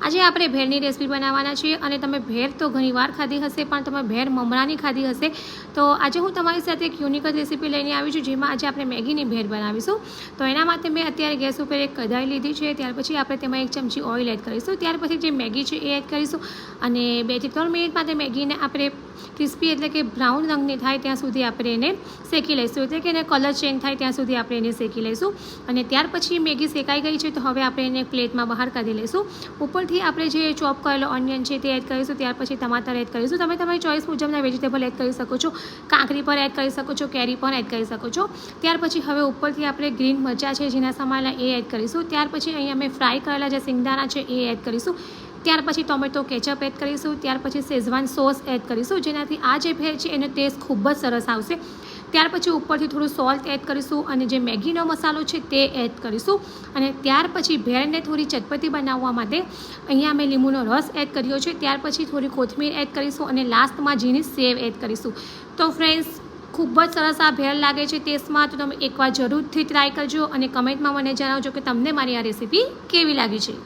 આજે આપણે ભેળની રેસીપી બનાવવાના છીએ અને તમે ભેળ તો ઘણીવાર ખાધી હશે, પણ તમે ભેળ મમરાની ખાધી હશે. તો આજે હું તમારી સાથે એક યુનિક જ રેસીપી લઈને આવી છું, જેમાં આજે આપણે મેગીની ભેળ બનાવીશું. તો એના માટે મેં અત્યારે ગેસ ઉપર એક કઢાઈ લીધી છે. ત્યાર પછી આપણે તેમાં 1 ચમચી ઓઇલ એડ કરીશું. ત્યાર પછી જે મેગી છે એ એડ કરીશું અને 2 થી 3 મિનિટ માટે મેગીને આપણે ક્રિસ્પી એટલે કે બ્રાઉન રંગની થાય ત્યાં સુધી આપણે એને શેકી લઈશું, એટલે કે એને કલર ચેન્જ થાય ત્યાં સુધી આપણે એને શેકી લઈશું. અને ત્યાર પછી મેગી શેકાઈ ગઈ છે, તો હવે આપણે એને પ્લેટમાં બહાર કાઢી લઈશું. ઉપરથી આપણે જે ચોપ કરેલો ઓનિયન છે તે એડ કરીશું. ત્યાર પછી ટમાટર એડ કરીશું. તમે તમારી ચોઈસ મુજબના વેજીટેબલ એડ કરી શકો છો. કાકડી પણ એડ કરી શકો છો, કેરી પણ એડ કરી શકો છો. ત્યાર પછી હવે ઉપરથી આપણે ગ્રીન મરચાં છે જેના સમાયેલા એ એડ કરીશું. ત્યાર પછી અહીંયા અમે ફ્રાય કરેલા જે સિંગદાણા છે એ એડ કરીશું. ત્યાર પછી ટોમેટો કેચઅપ એડ કરીશું. ત્યાર પછી શેઝવાન સોસ એડ કરીશું, જેનાથી આ જે ભેળ છે એનો ટેસ્ટ ખૂબ જ સરસ આવશે. ત્યાર પછી ઉપરથી થોડું સોલ્ટ એડ કરીશું અને જે મેગીનો મસાલો છે તે એડ કરીશું. અને ત્યાર પછી ભેળને થોડી ચટપટી બનાવવા માટે અહીંયા અમે લીંબુનો રસ એડ કર્યો છે. ત્યાર પછી થોડી કોથમીર એડ કરીશું અને લાસ્ટમાં ઝીણી સેવ એડ કરીશું. તો ફ્રેન્ડ્સ, ખૂબ જ સરસ આ ભેળ લાગે છે ટેસ્ટમાં. તો તમે એકવાર જરૂરથી ટ્રાય કરજો અને કમેન્ટમાં મને જણાવજો કે તમને મારી આ રેસીપી કેવી લાગી છે.